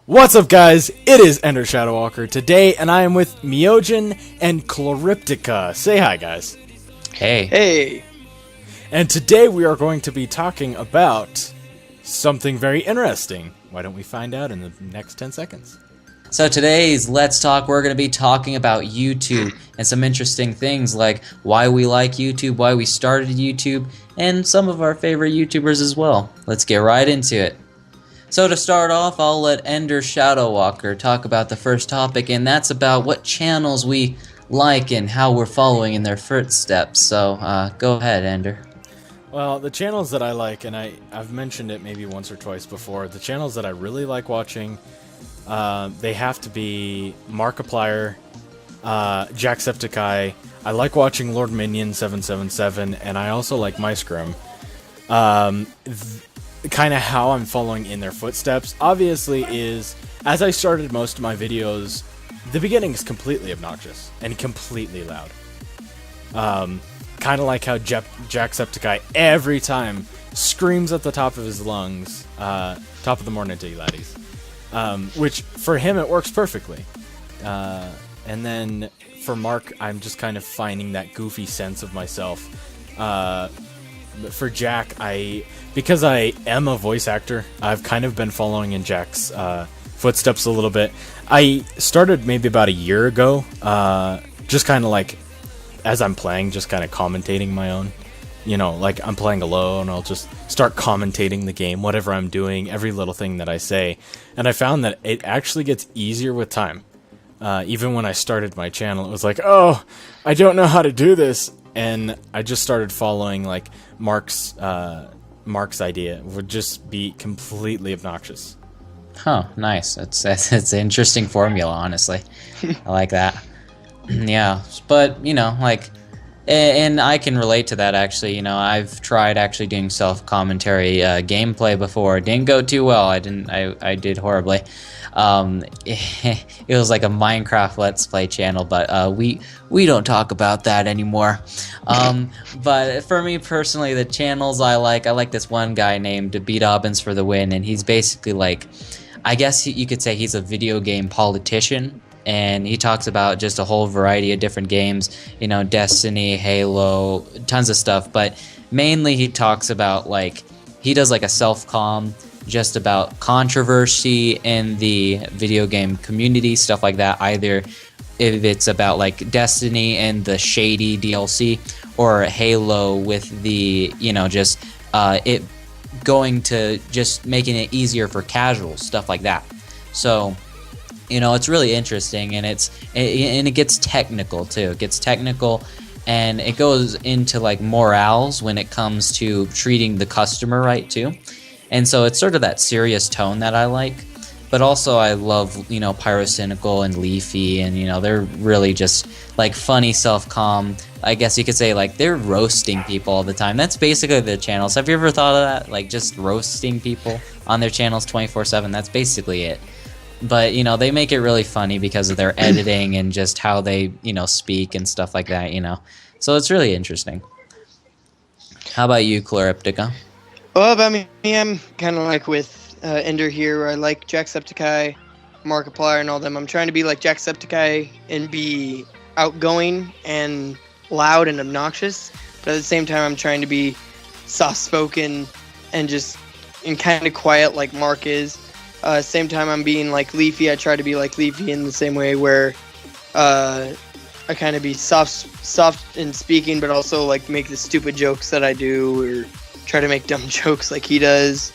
What's up, guys? It is Ender Shadowwalker today, and I am with Meojin and Chloryptica. Say hi, guys. Hey. Hey. And today we are going to be talking about something very interesting. Why don't we find out in the next 10 seconds? So today's Let's Talk, we're going to be talking about YouTube and some interesting things like why we like YouTube, why we started YouTube, and some of our favorite YouTubers as well. Let's get right into it. So to start off, I'll let Ender Shadowwalker talk about the first topic, and that's about what channels we like and how we're following in their footsteps. So go ahead, Ender. Well, the channels that I like, and I've mentioned it maybe once or twice before, the channels that I really like watching, they have to be Markiplier, Jacksepticeye. I like watching Lord Minion 777, and I also like MiceGrim. Kind of how I'm following in their footsteps, obviously, is as I started most of my videos, the beginning is completely obnoxious and completely loud. Kind of like how Jacksepticeye every time screams at the top of his lungs, top of the morning to you laddies. Which, for him, it works perfectly. And then, for Mark, I'm just kind of finding that goofy sense of myself. For Jack, because I am a voice actor, I've kind of been following in Jack's footsteps a little bit. I started maybe about a year ago, just kind of like, as I'm playing, just kind of commentating my own. You know, like I'm playing alone, I'll just start commentating the game, whatever I'm doing, every little thing that I say. And I found that it actually gets easier with time. Even when I started my channel, it was like, oh, I don't know how to do this. And I just started following, like, Mark's idea would just be completely obnoxious. Huh, nice. It's an interesting formula, honestly. I like that. Yeah, but, you know, like... And I can relate to that, actually. You know, I've tried actually doing self-commentary gameplay before. It didn't go too well. I did horribly. It was like a Minecraft Let's Play channel, but we don't talk about that anymore. But for me personally, the channels I like this one guy named B Dobbins for the win, and he's basically like, I guess you could say he's a video game politician. And he talks about just a whole variety of different games, you know, Destiny, Halo, tons of stuff. But mainly he talks about, like, he does like a self-com just about controversy in the video game community, stuff like that. Either if it's about like Destiny and the shady DLC, or Halo with the, you know, just it going to just making it easier for casuals, stuff like that. So... you know, it's really interesting, and it gets technical too. It gets technical, and it goes into like morals when it comes to treating the customer right too. And so it's sort of that serious tone that I like, but also I love, you know, Pyrocynical and Leafy, and you know, they're really just like funny self-com. I guess you could say like they're roasting people all the time. That's basically their channels. Have you ever thought of that? Like just roasting people on their channels 24/7. That's basically it. But, you know, they make it really funny because of their editing and just how they, you know, speak and stuff like that, you know. So it's really interesting. How about you, Chloryptica? Well, about me, I'm kind of like with Ender here, where I like Jacksepticeye, Markiplier, and all them. I'm trying to be like Jacksepticeye and be outgoing and loud and obnoxious, but at the same time, I'm trying to be soft-spoken and kind of quiet like Mark is. Same time I'm being like Leafy. I try to be like Leafy in the same way where I kind of be soft in speaking, but also like make the stupid jokes that I do, or try to make dumb jokes like he does.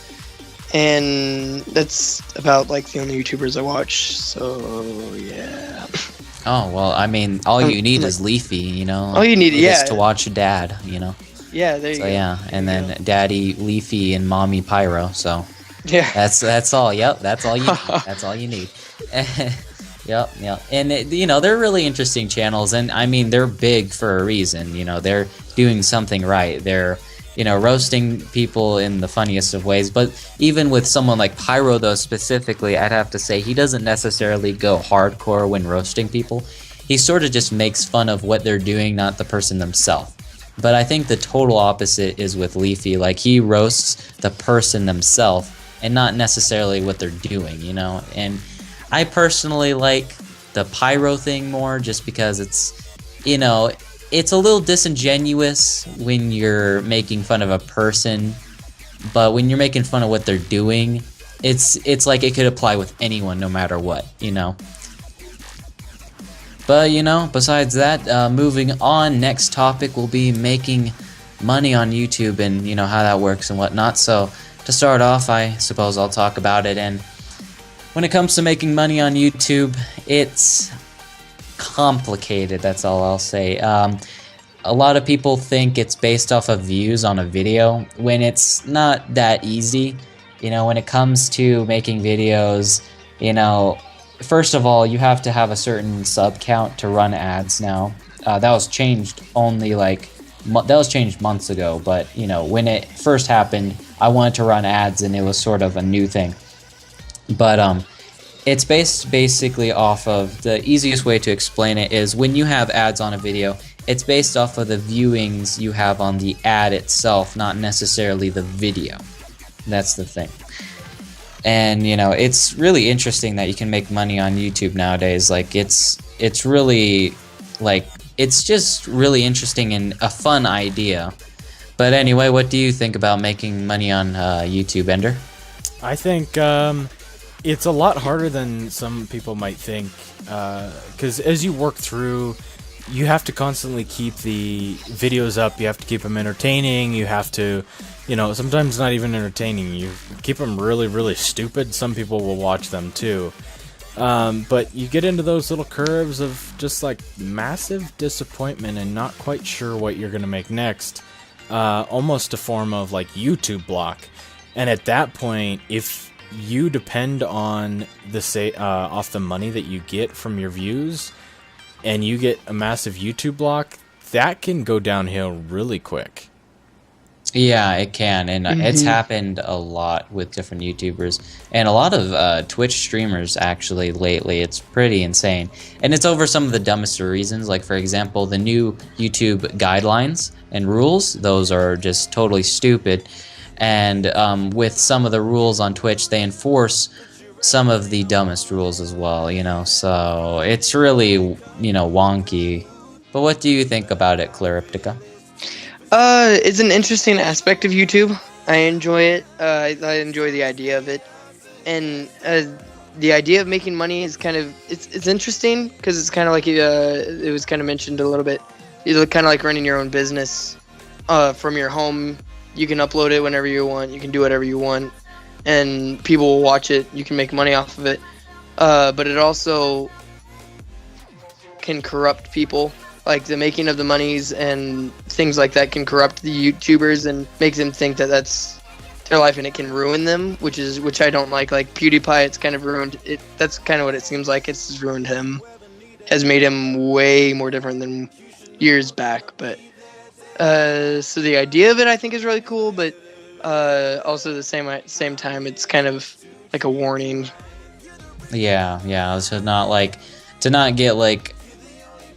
And that's about like the only YouTubers I watch. So yeah. Oh well, I mean, all you need is Leafy, you know. All you need, is to watch Dad, you know. Yeah, there you go. So yeah, and then Daddy Leafy and Mommy Pyro. So. Yeah. That's all. Yep, that's all you need. That's all you need. Yep. And you know, they're really interesting channels, and I mean, they're big for a reason. You know, they're doing something right. They're, you know, roasting people in the funniest of ways. But even with someone like Pyro, though, specifically, I'd have to say he doesn't necessarily go hardcore when roasting people. He sort of just makes fun of what they're doing, not the person themselves. But I think the total opposite is with Leafy. Like, he roasts the person themselves and not necessarily what they're doing, you know. And I personally like the pyro thing more, just because it's, you know, it's a little disingenuous when you're making fun of a person, but when you're making fun of what they're doing, it's like it could apply with anyone no matter what, you know. But, you know, besides that, moving on, next topic will be making money on YouTube and, you know, how that works and whatnot. So to start off, I suppose I'll talk about it. And when it comes to making money on YouTube, it's complicated, that's all I'll say. A lot of people think it's based off of views on a video, when it's not that easy. You know, when it comes to making videos, you know, first of all, you have to have a certain sub count to run ads now. That was changed only like, that was changed months ago, but, you know, when it first happened, I wanted to run ads and it was sort of a new thing. But it's based basically off of, the easiest way to explain it is, when you have ads on a video, it's based off of the viewings you have on the ad itself, not necessarily the video. That's the thing. And, you know, it's really interesting that you can make money on YouTube nowadays. Like, it's really, like, it's just really interesting and a fun idea. But anyway, what do you think about making money on YouTube, Ender? I think it's a lot harder than some people might think, because as you work through, you have to constantly keep the videos up, you have to keep them entertaining, you have to, you know, sometimes not even entertaining, you keep them really, really stupid. Some people will watch them too. But you get into those little curves of just like massive disappointment and not quite sure what you're going to make next. Almost a form of like YouTube block. And at that point, if you depend on the off the money that you get from your views, and you get a massive YouTube block, that can go downhill really quick. Yeah, it can, and it's happened a lot with different YouTubers, and a lot of Twitch streamers actually lately. It's pretty insane, and it's over some of the dumbest reasons. Like, for example, the new YouTube guidelines and rules; those are just totally stupid. And with some of the rules on Twitch, they enforce some of the dumbest rules as well, you know, so it's really, you know, wonky. But what do you think about it, Chloryptica? It's an interesting aspect of YouTube. I enjoy it. I enjoy the idea of it, and the idea of making money is kind of, it's interesting, because it's kind of like it was kind of mentioned a little bit. It's kind of like running your own business from your home. You can upload it whenever you want. You can do whatever you want, and people will watch it. You can make money off of it, but it also can corrupt people. Like, the making of the monies and things like that can corrupt the YouTubers and make them think that that's their life, and it can ruin them, which I don't like. Like PewDiePie, it's kind of ruined it. That's kind of what it seems like. It's just ruined him, has made him way more different than years back. But so the idea of it, I think, is really cool, but also at the same time, it's kind of like a warning. Yeah. So to not get like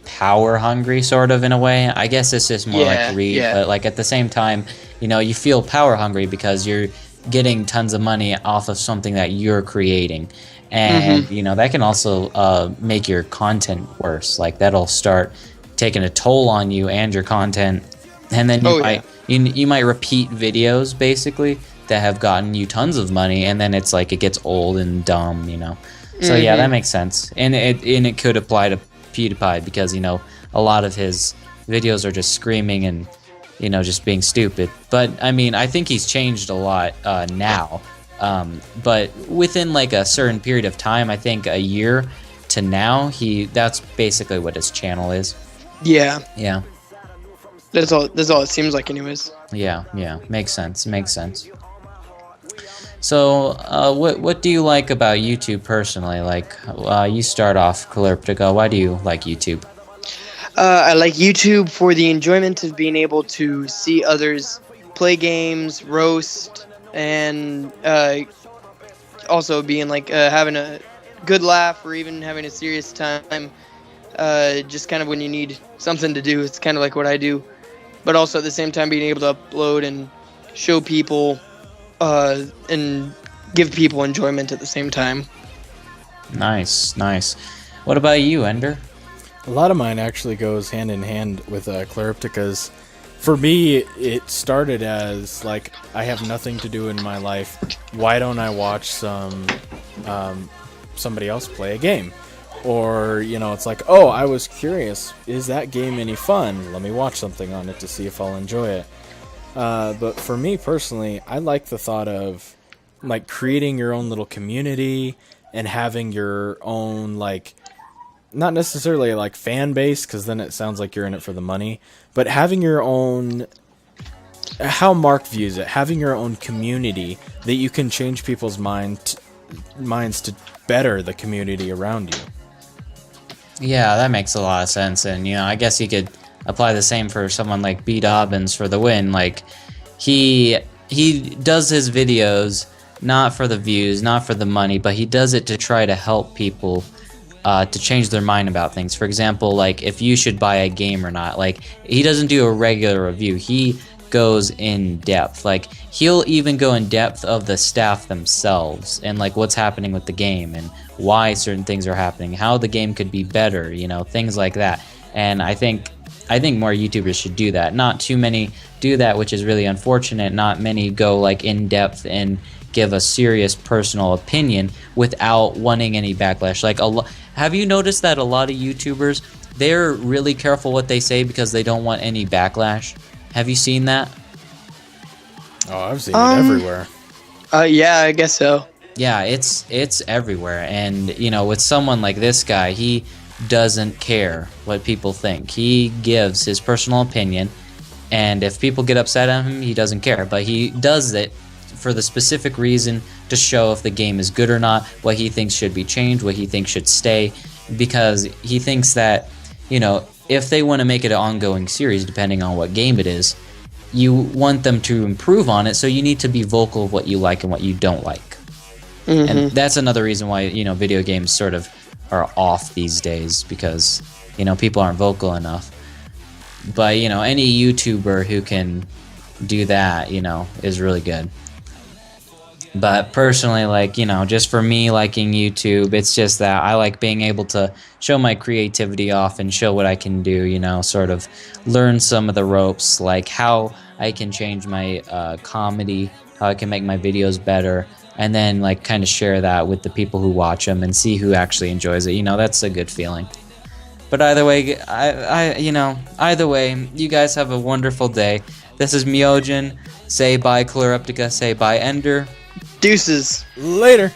power hungry, sort of, in a way. I guess it's just more like greed, but like at the same time, you know, you feel power hungry because you're getting tons of money off of something that you're creating, and you know, that can also make your content worse. Like, that'll start taking a toll on you and your content, and then you might repeat videos basically that have gotten you tons of money, and then it's like it gets old and dumb, you know. So yeah, that makes sense, and it could apply to PewDiePie, because, you know, a lot of his videos are just screaming and, you know, just being stupid. But I mean, I think he's changed a lot now, but within like a certain period of time, I think a year to now, that's basically what his channel is. Yeah that's all it seems like, anyways. Yeah, makes sense. So, what do you like about YouTube personally? Like, you start off, Chloryptica. Why do you like YouTube? I like YouTube for the enjoyment of being able to see others play games, roast, and also being like having a good laugh, or even having a serious time. Just kind of when you need something to do. It's kind of like what I do. But also at the same time, being able to upload and show people and give people enjoyment at the same time. Nice, nice. What about you, Ender? A lot of mine actually goes hand in hand with Chloryptica's. For me, it started as like, I have nothing to do in my life. Why don't I watch somebody else play a game? Or, you know, it's like, oh, I was curious. Is that game any fun? Let me watch something on it to see if I'll enjoy it. But for me personally, I like the thought of like creating your own little community and having your own, like, not necessarily like fan base, because then it sounds like you're in it for the money, but having your own, how Mark views it, having your own community that you can change people's minds to better the community around you. Yeah, that makes a lot of sense, and you know, I guess you could apply the same for someone like B. Dobbins for the win. Like, he does his videos not for the views, not for the money, but he does it to try to help people to change their mind about things. For example, like if you should buy a game or not. Like, he doesn't do a regular review. He goes in depth. Like, he'll even go in depth of the staff themselves and like what's happening with the game and why certain things are happening, how the game could be better, you know, things like that. And I think more YouTubers should do that. Not too many do that, which is really unfortunate. Not many go like in depth and give a serious personal opinion without wanting any backlash. Like, have you noticed that a lot of YouTubers, they're really careful what they say because they don't want any backlash? Have you seen that? Oh, I've seen it everywhere. Yeah, I guess so. Yeah, it's everywhere. And you know, with someone like this guy, he doesn't care what people think. He gives his personal opinion, and if people get upset at him, he doesn't care. But he does it for the specific reason to show if the game is good or not, what he thinks should be changed, what he thinks should stay, because he thinks that, you know, if they want to make it an ongoing series, depending on what game it is, you want them to improve on it, so you need to be vocal of what you like and what you don't like. And that's another reason why, you know, video games sort of are off these days, because, you know, people aren't vocal enough. But, you know, any YouTuber who can do that, you know, is really good. But personally, like, you know, just for me liking YouTube, it's just that I like being able to show my creativity off and show what I can do, you know, sort of learn some of the ropes, like how I can change my comedy, how I can make my videos better, and then like kind of share that with the people who watch them and see who actually enjoys it. You know, that's a good feeling. But either way, either way, you guys have a wonderful day. This is Meojin. Say bye, Chloryptica. Say bye, Ender. Deuces. Later.